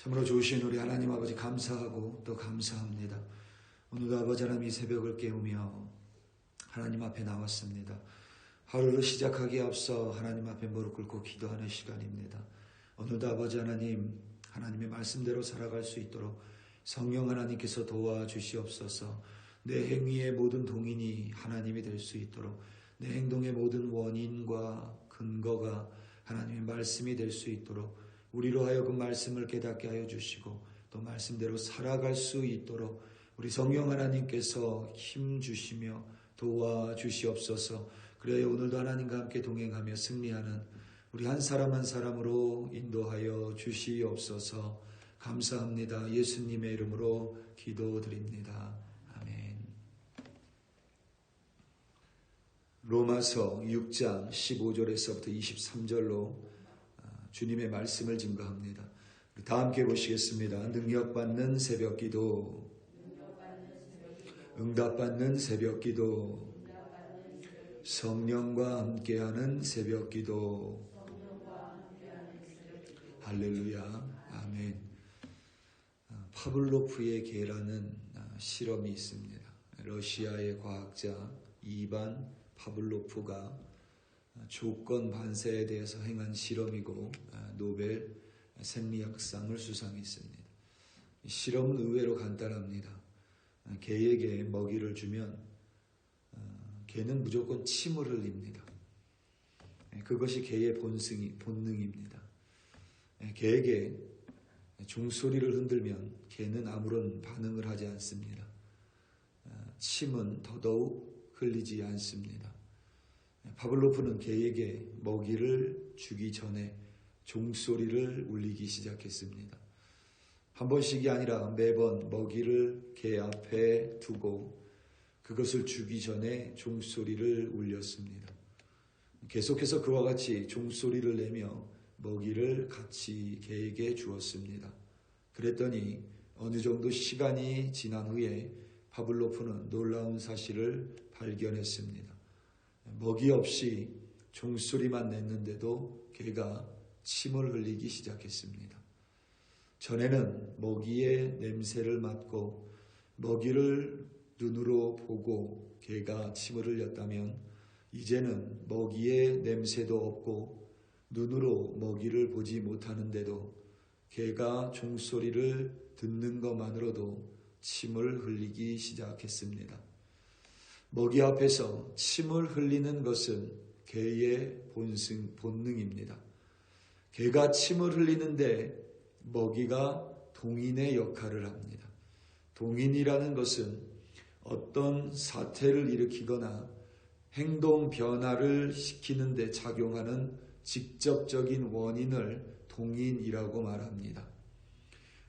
참으로 좋으신 우리 하나님 아버지 감사하고 또 감사합니다. 오늘도 아버지 하나님 이 새벽을 깨우며 하나님 앞에 나왔습니다. 하루를 시작하기에 앞서 하나님 앞에 무릎 꿇고 기도하는 시간입니다. 오늘도 아버지 하나님, 하나님의 말씀대로 살아갈 수 있도록 성령 하나님께서 도와주시옵소서. 내 행위의 모든 동인이 하나님이 될 수 있도록, 내 행동의 모든 원인과 근거가 하나님의 말씀이 될 수 있도록 우리로 하여금 말씀을 깨닫게 하여 주시고 또 말씀대로 살아갈 수 있도록 우리 성령 하나님께서 힘 주시며 도와주시옵소서. 그래야 오늘도 하나님과 함께 동행하며 승리하는 우리 한 사람 한 사람으로 인도하여 주시옵소서. 감사합니다. 예수님의 이름으로 기도드립니다. 아멘. 로마서 6장 15절에서부터 23절로 주님의 말씀을 증거합니다. 다 함께 보시겠습니다. 능력받는 새벽기도, 응답받는 새벽기도, 성령과 함께하는 새벽기도. 할렐루야. 아멘. 파블로프의 개라는 실험이 있습니다. 러시아의 과학자 이반 파블로프가 조건 반사에 대해서 행한 실험이고 노벨 생리학상을 수상했습니다. 실험은 의외로 간단합니다. 개에게 먹이를 주면 개는 무조건 침을 흘립니다. 그것이 개의 본능입니다. 개에게 종소리를 흔들면 개는 아무런 반응을 하지 않습니다. 침은 더더욱 흘리지 않습니다. 파블로프는 개에게 먹이를 주기 전에 종소리를 울리기 시작했습니다. 한 번씩이 아니라 매번 먹이를 개 앞에 두고 그것을 주기 전에 종소리를 울렸습니다. 계속해서 그와 같이 종소리를 내며 먹이를 같이 개에게 주었습니다. 그랬더니 어느 정도 시간이 지난 후에 파블로프는 놀라운 사실을 발견했습니다. 먹이 없이 종소리만 냈는데도 개가 침을 흘리기 시작했습니다. 전에는 먹이의 냄새를 맡고 먹이를 눈으로 보고 개가 침을 흘렸다면 이제는 먹이의 냄새도 없고 눈으로 먹이를 보지 못하는데도 개가 종소리를 듣는 것만으로도 침을 흘리기 시작했습니다. 먹이 앞에서 침을 흘리는 것은 개의 본능입니다. 개가 침을 흘리는데 먹이가 동인의 역할을 합니다. 동인이라는 것은 어떤 사태를 일으키거나 행동 변화를 시키는 데 작용하는 직접적인 원인을 동인이라고 말합니다.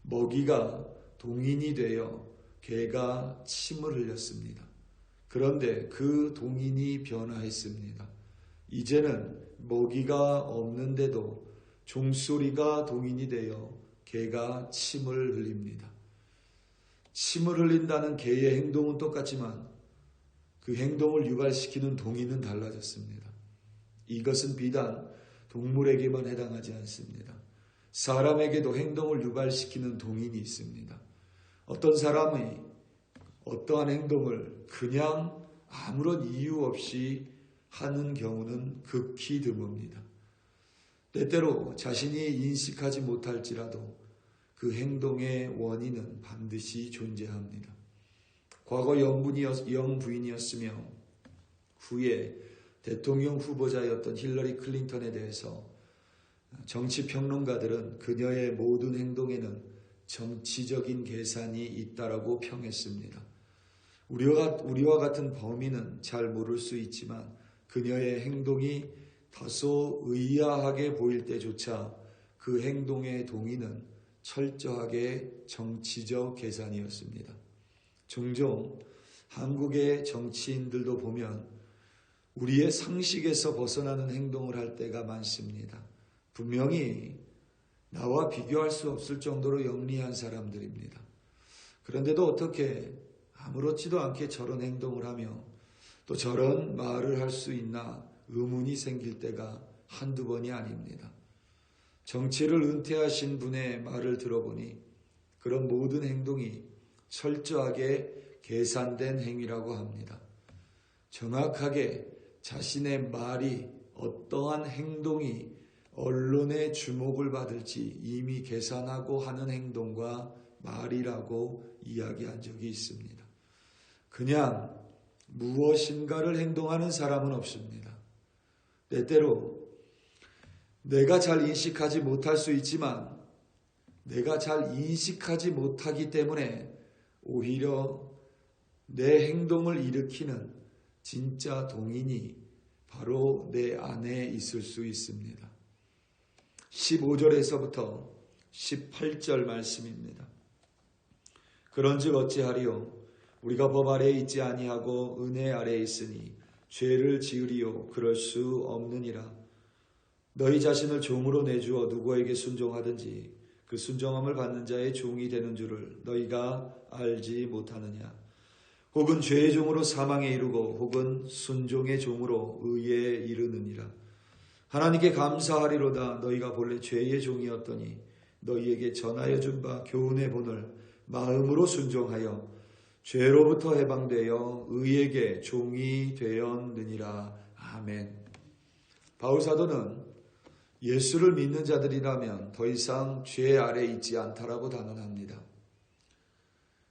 먹이가 동인이 되어 개가 침을 흘렸습니다. 그런데 그 동인이 변화했습니다. 이제는 먹이가 없는데도 종소리가 동인이 되어 개가 침을 흘립니다. 침을 흘린다는 개의 행동은 똑같지만 그 행동을 유발시키는 동인은 달라졌습니다. 이것은 비단 동물에게만 해당하지 않습니다. 사람에게도 행동을 유발시키는 동인이 있습니다. 어떤 사람이 어떠한 행동을 그냥 아무런 이유 없이 하는 경우는 극히 드뭅니다. 때때로 자신이 인식하지 못할지라도 그 행동의 원인은 반드시 존재합니다. 과거 영부인이었으며 후에 대통령 후보자였던 힐러리 클린턴에 대해서 정치평론가들은 그녀의 모든 행동에는 정치적인 계산이 있다라고 평했습니다. 우리와 같은 범인은 잘 모를 수 있지만 그녀의 행동이 다소 의아하게 보일 때조차 그 행동의 동의는 철저하게 정치적 계산이었습니다. 종종 한국의 정치인들도 보면 우리의 상식에서 벗어나는 행동을 할 때가 많습니다. 분명히 나와 비교할 수 없을 정도로 영리한 사람들입니다. 그런데도 어떻게 아무렇지도 않게 저런 행동을 하며 또 저런 말을 할 수 있나 의문이 생길 때가 한두 번이 아닙니다. 정치를 은퇴하신 분의 말을 들어보니 그런 모든 행동이 철저하게 계산된 행위라고 합니다. 정확하게 자신의 말이 어떠한 행동이 언론의 주목을 받을지 이미 계산하고 하는 행동과 말이라고 이야기한 적이 있습니다. 그냥 무엇인가를 행동하는 사람은 없습니다. 때때로 내가 잘 인식하지 못할 수 있지만 내가 잘 인식하지 못하기 때문에 오히려 내 행동을 일으키는 진짜 동인이 바로 내 안에 있을 수 있습니다. 15절에서부터 18절 말씀입니다. 그런즉 어찌하리요? 우리가 법 아래에 있지 아니하고 은혜 아래에 있으니 죄를 지으리요? 그럴 수 없느니라. 너희 자신을 종으로 내주어 누구에게 순종하든지 그 순종함을 받는 자의 종이 되는 줄을 너희가 알지 못하느냐. 혹은 죄의 종으로 사망에 이르고 혹은 순종의 종으로 의에 이르느니라. 하나님께 감사하리로다. 너희가 본래 죄의 종이었더니 너희에게 전하여 준 바 교훈의 본을 마음으로 순종하여 죄로부터 해방되어 의에게 종이 되었느니라. 아멘. 바울 사도는 예수를 믿는 자들이라면 더 이상 죄 아래 있지 않다라고 단언합니다.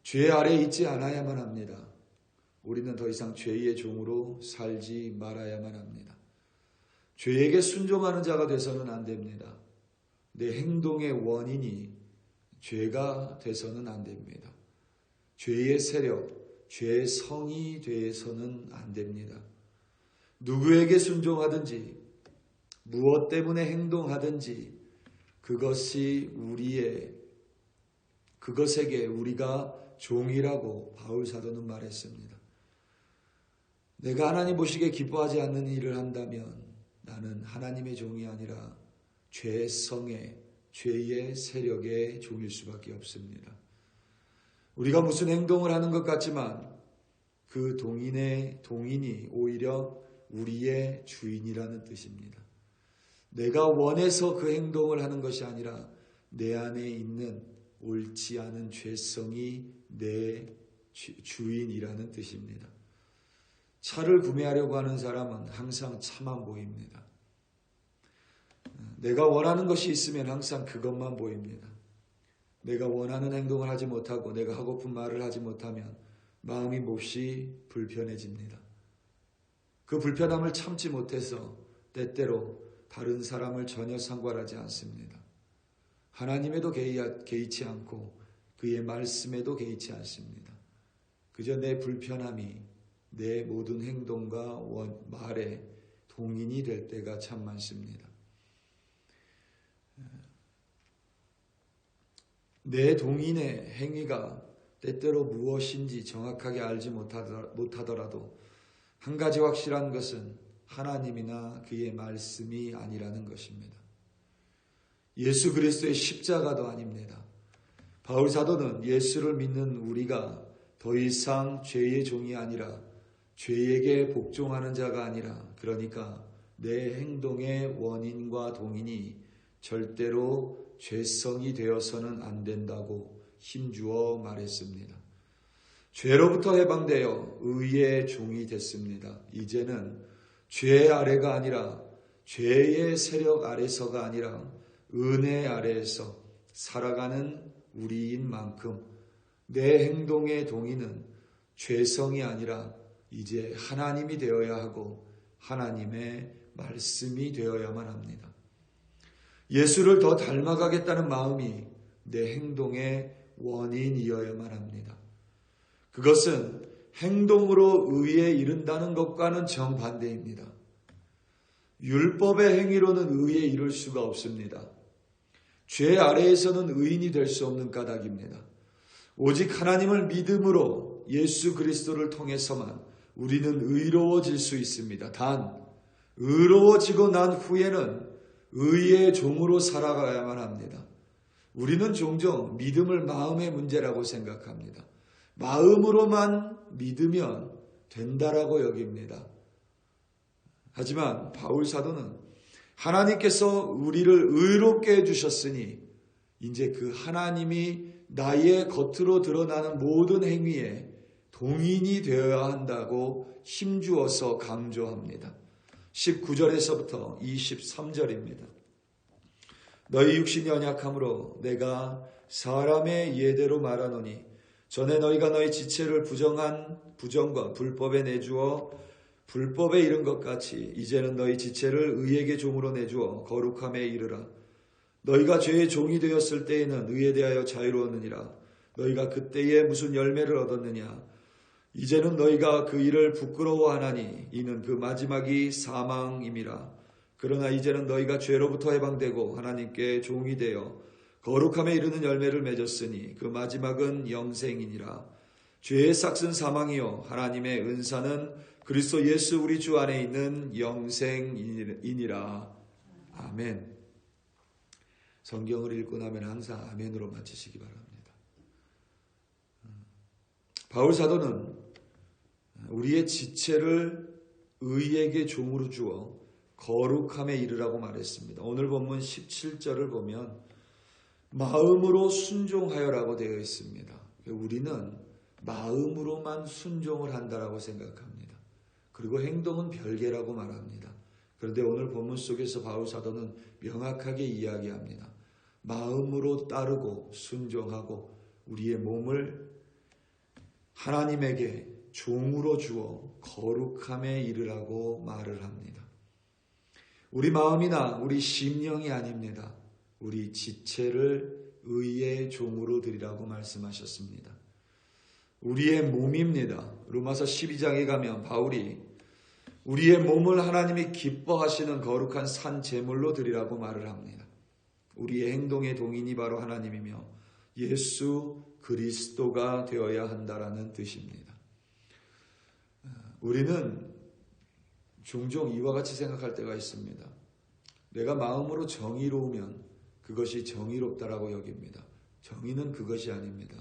죄 아래 있지 않아야만 합니다. 우리는 더 이상 죄의 종으로 살지 말아야만 합니다. 죄에게 순종하는 자가 돼서는 안 됩니다. 내 행동의 원인이 죄가 돼서는 안 됩니다. 죄의 세력, 죄의 성이 돼서는 안 됩니다. 누구에게 순종하든지 무엇 때문에 행동하든지 그것에게 우리가 종이라고 바울 사도는 말했습니다. 내가 하나님 보시기에 기뻐하지 않는 일을 한다면 나는 하나님의 종이 아니라 죄의 성의, 죄의 세력의 종일 수밖에 없습니다. 우리가 무슨 행동을 하는 것 같지만 그 동인이 오히려 우리의 주인이라는 뜻입니다. 내가 원해서 그 행동을 하는 것이 아니라 내 안에 있는 옳지 않은 죄성이 내 주인이라는 뜻입니다. 차를 구매하려고 하는 사람은 항상 차만 보입니다. 내가 원하는 것이 있으면 항상 그것만 보입니다. 내가 원하는 행동을 하지 못하고 내가 하고픈 말을 하지 못하면 마음이 몹시 불편해집니다. 그 불편함을 참지 못해서 때때로 다른 사람을 전혀 상관하지 않습니다. 하나님에도 개의치 않고 그의 말씀에도 개의치 않습니다. 그저 내 불편함이 내 모든 행동과 말에 동인이 될 때가 참 많습니다. 내 동인의 행위가 때때로 무엇인지 정확하게 알지 못하더라도 한 가지 확실한 것은 하나님이나 그의 말씀이 아니라는 것입니다. 예수 그리스도의 십자가도 아닙니다. 바울 사도는 예수를 믿는 우리가 더 이상 죄의 종이 아니라 죄에게 복종하는 자가 아니라 그러니까 내 행동의 원인과 동인이 절대로 죄성이 되어서는 안 된다고 힘주어 말했습니다. 죄로부터 해방되어 의의 종이 됐습니다. 이제는 죄 아래가 아니라 죄의 세력 아래서가 아니라 은혜 아래에서 살아가는 우리인 만큼 내 행동의 동의는 죄성이 아니라 이제 하나님이 되어야 하고 하나님의 말씀이 되어야만 합니다. 예수를 더 닮아가겠다는 마음이 내 행동의 원인이어야만 합니다. 그것은 행동으로 의에 이른다는 것과는 정반대입니다. 율법의 행위로는 의에 이를 수가 없습니다. 죄 아래에서는 의인이 될 수 없는 까닭입니다. 오직 하나님을 믿음으로 예수 그리스도를 통해서만 우리는 의로워질 수 있습니다. 단 의로워지고 난 후에는 의의 종으로 살아가야만 합니다. 우리는 종종 믿음을 마음의 문제라고 생각합니다. 마음으로만 믿으면 된다라고 여깁니다. 하지만 바울 사도는 하나님께서 우리를 의롭게 해주셨으니 이제 그 하나님이 나의 겉으로 드러나는 모든 행위에 동인이 되어야 한다고 힘주어서 강조합니다. 19절에서부터 23절입니다. 너희 육신이 연약함으로 내가 사람의 예대로 말하노니 전에 너희가 너희 지체를 부정과 불법에 내주어 불법에 이른 것 같이 이제는 너희 지체를 의에게 종으로 내주어 거룩함에 이르라. 너희가 죄의 종이 되었을 때에는 의에 대하여 자유로웠느니라. 너희가 그때에 무슨 열매를 얻었느냐. 이제는 너희가 그 일을 부끄러워하나니 이는 그 마지막이 사망임이라. 그러나 이제는 너희가 죄로부터 해방되고 하나님께 종이 되어 거룩함에 이르는 열매를 맺었으니 그 마지막은 영생이니라. 죄의 삭은 사망이요 하나님의 은사는 그리스도 예수 우리 주 안에 있는 영생이니라. 아멘. 성경을 읽고 나면 항상 아멘으로 마치시기 바랍니다. 바울 사도는 우리의 지체를 의에게 종으로 주어 거룩함에 이르라고 말했습니다. 오늘 본문 17절을 보면 마음으로 순종하여라고 되어 있습니다. 우리는 마음으로만 순종을 한다라고 생각합니다. 그리고 행동은 별개라고 말합니다. 그런데 오늘 본문 속에서 바울 사도는 명확하게 이야기합니다. 마음으로 따르고 순종하고 우리의 몸을 하나님에게 종으로 주어 거룩함에 이르라고 말을 합니다. 우리 마음이나 우리 심령이 아닙니다. 우리 지체를 의의 종으로 드리라고 말씀하셨습니다. 우리의 몸입니다. 로마서 12장에 가면 바울이 우리의 몸을 하나님이 기뻐하시는 거룩한 산 제물로 드리라고 말을 합니다. 우리의 행동의 동인이 바로 하나님이며 예수 그리스도가 되어야 한다라는 뜻입니다. 우리는 종종 이와 같이 생각할 때가 있습니다. 내가 마음으로 정의로우면 그것이 정의롭다라고 여깁니다. 정의는 그것이 아닙니다.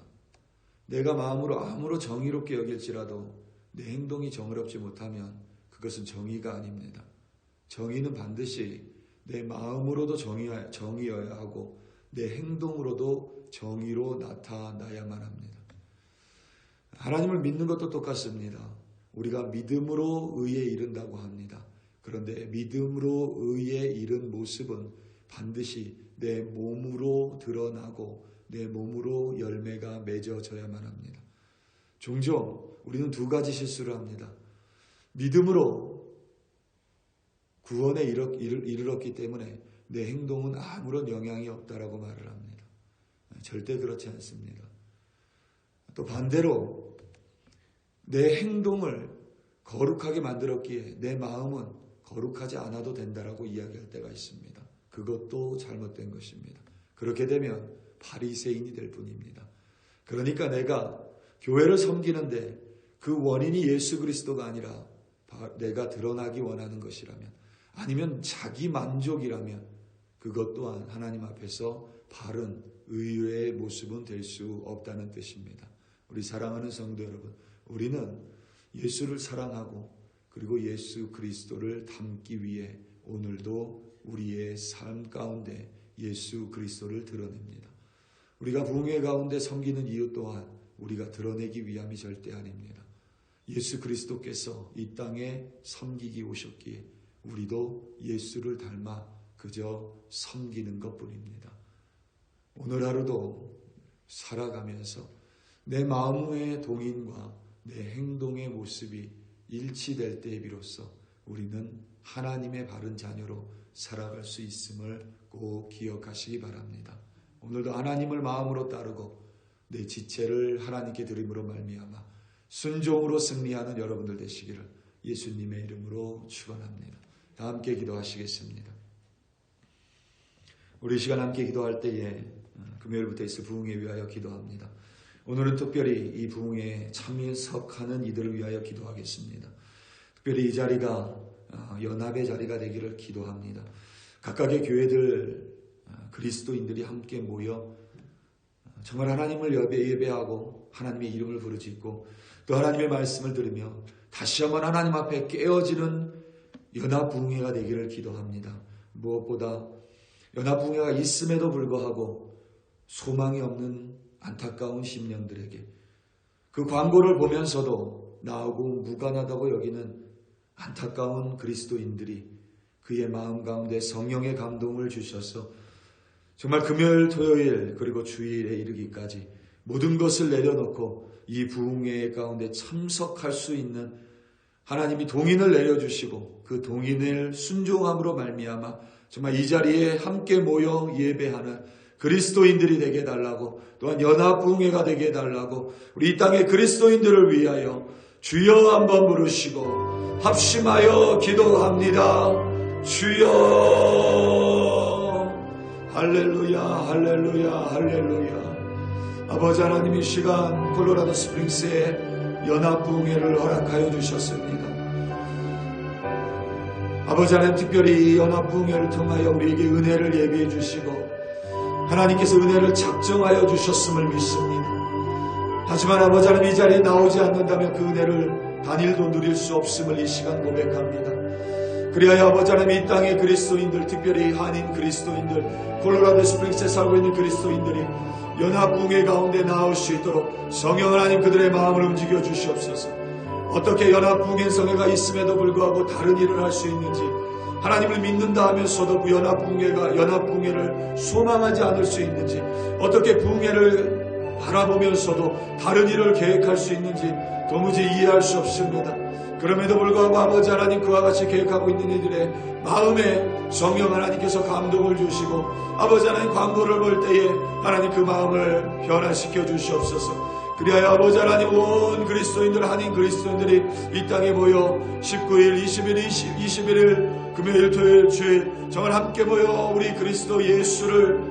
내가 마음으로 아무로 정의롭게 여길지라도 내 행동이 정의롭지 못하면 그것은 정의가 아닙니다. 정의는 반드시 내 마음으로도 정의여야 하고 내 행동으로도 정의로 나타나야만 합니다. 하나님을 믿는 것도 똑같습니다. 우리가 믿음으로 의에 이른다고 합니다. 그런데 믿음으로 의에 이른 모습은 반드시 내 몸으로 드러나고 내 몸으로 열매가 맺어져야만 합니다. 종종 우리는 두 가지 실수를 합니다. 믿음으로 구원에 이르렀기 때문에 내 행동은 아무런 영향이 없다라고 말을 합니다. 절대 그렇지 않습니다. 또 반대로 내 행동을 거룩하게 만들었기에 내 마음은 거룩하지 않아도 된다라고 이야기할 때가 있습니다. 그것도 잘못된 것입니다. 그렇게 되면 바리새인이 될 뿐입니다. 그러니까 내가 교회를 섬기는데 그 원인이 예수 그리스도가 아니라 내가 드러나기 원하는 것이라면 아니면 자기 만족이라면 그것 또한 하나님 앞에서 바른 의의 모습은 될 수 없다는 뜻입니다. 우리 사랑하는 성도 여러분, 우리는 예수를 사랑하고 그리고 예수 그리스도를 닮기 위해 오늘도 우리의 삶 가운데 예수 그리스도를 드러냅니다. 우리가 부흥회 가운데 섬기는 이유 또한 우리가 드러내기 위함이 절대 아닙니다. 예수 그리스도께서 이 땅에 섬기기 오셨기에 우리도 예수를 닮아 그저 섬기는 것뿐입니다. 오늘 하루도 살아가면서 내 마음의 동인과 내 행동의 모습이 일치될 때에 비로소 우리는 하나님의 바른 자녀로 살아갈 수 있음을 꼭 기억하시기 바랍니다. 오늘도 하나님을 마음으로 따르고 내 지체를 하나님께 드림으로 말미암아 순종으로 승리하는 여러분들 되시기를 예수님의 이름으로 축원합니다. 다 함께 기도하시겠습니다. 우리 시간 함께 기도할 때에 금요일부터 있을 부흥에 위하여 기도합니다. 오늘은 특별히 이 부흥에 참석하는 이들을 위하여 기도하겠습니다. 특별히 이 자리가 연합의 자리가 되기를 기도합니다. 각각의 교회들 그리스도인들이 함께 모여 정말 하나님을 예배하고 하나님의 이름을 부르짖고 또 하나님의 말씀을 들으며 다시 한번 하나님 앞에 깨어지는 연합 부흥회가 되기를 기도합니다. 무엇보다 연합붕괴가 있음에도 불구하고 소망이 없는 안타까운 심령들에게 그 광고를 보면서도 나오고 무관하다고 여기는 안타까운 그리스도인들이 그의 마음 가운데 성령의 감동을 주셔서 정말 금요일, 토요일 그리고 주일에 이르기까지 모든 것을 내려놓고 이 부흥회 가운데 참석할 수 있는 하나님이 동인을 내려주시고 그 동인을 순종함으로 말미암아 정말 이 자리에 함께 모여 예배하는 그리스도인들이 되게 해달라고, 또한 연합부흥회가 되게 해달라고 우리 이 땅의 그리스도인들을 위하여 주여 한번 부르시고 합심하여 기도합니다. 주여. 할렐루야, 할렐루야, 할렐루야. 아버지 하나님, 이 시간 콜로라도 스프링스에 연합부흥회를 허락하여 주셨습니다. 아버지 하나님, 특별히 이 연합부흥회를 통하여 우리에게 은혜를 예비해 주시고 하나님께서 은혜를 작정하여 주셨음을 믿습니다. 하지만 아버지 하나님, 이 자리에 나오지 않는다면 그 은혜를 단일도 누릴 수 없음을 이 시간 고백합니다. 그리하여 아버지 하나님, 이 땅의 그리스도인들, 특별히 한인 그리스도인들, 콜로라도 스프링스에 살고 있는 그리스도인들이 연합부흥회 가운데 나올 수 있도록 성령 하나님 그들의 마음을 움직여 주시옵소서. 어떻게 연합부흥회 성회가 있음에도 불구하고 다른 일을 할 수 있는지, 하나님을 믿는다 하면서도 그 연합부흥회를 소망하지 않을 수 있는지, 어떻게 부흥회를 바라보면서도 다른 일을 계획할 수 있는지 도무지 이해할 수 없습니다. 그럼에도 불구하고 아버지 하나님, 그와 같이 계획하고 있는 이들의 마음에 성령 하나님께서 감동을 주시고 아버지 하나님, 광고를 볼 때에 하나님 그 마음을 변화시켜 주시옵소서. 그리하여 아버지 하나님, 온 그리스도인들, 한인 그리스도인들이 이 땅에 모여 19일, 20일, 21일 금요일, 토요일, 주일 정말 함께 모여 우리 그리스도 예수를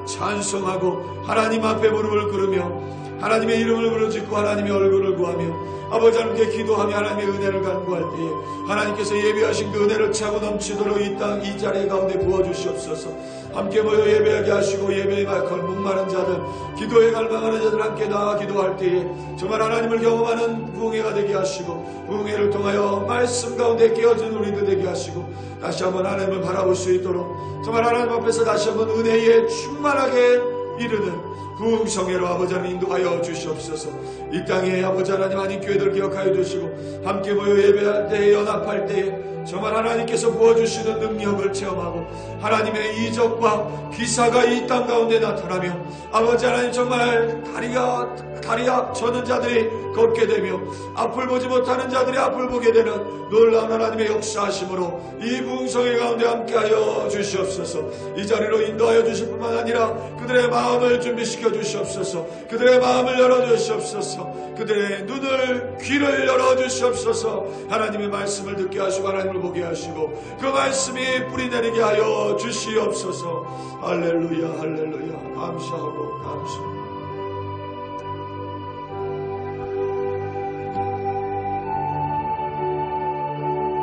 찬송하고 하나님 앞에 무릎을 꿇으며 하나님의 이름을 부르짖고 하나님의 얼굴을 구하며 아버지 하나님께 기도하며 하나님의 은혜를 간구할 때에 하나님께서 예비하신 그 은혜를 차고 넘치도록 이 땅, 이 자리 가운데 부어주시옵소서. 함께 모여 예배하게 하시고 예배에 목마른 자들, 기도에 갈망하는 자들 함께 나와 기도할 때에 정말 하나님을 경험하는 부흥회가 되게 하시고 부흥회를 통하여 말씀 가운데 깨어진 우리들 되게 하시고 다시 한번 하나님을 바라볼 수 있도록 정말 하나님 앞에서 다시 한번 은혜에 충만하게 이르는 부흥성회로 아버지 하나님 인도하여 주시옵소서. 이 땅에 아버지 하나님, 한인 교회들 기억하여 주시고 함께 모여 예배할 때, 연합할 때 정말 하나님께서 부어주시는 능력을 체험하고 하나님의 이적과 기사가 이 땅 가운데 나타나며 아버지 하나님, 정말 다리가 저는 자들이 걷게 되며 앞을 보지 못하는 자들이 앞을 보게 되는 놀라운 하나님의 역사하심으로 이 부흥성회 가운데 함께하여 주시옵소서. 이 자리로 인도하여 주실 뿐만 아니라 그들의 마음을 준비시켜 주시옵소서. 그들의 마음을 열어주시옵소서. 그들의 눈을, 귀를 열어주시옵소서. 하나님의 말씀을 듣게 하시고 하나님을 보게 하시고 그 말씀이 뿌리내리게 하여 주시옵소서. 할렐루야, 할렐루야. 감사하고 감사합니다.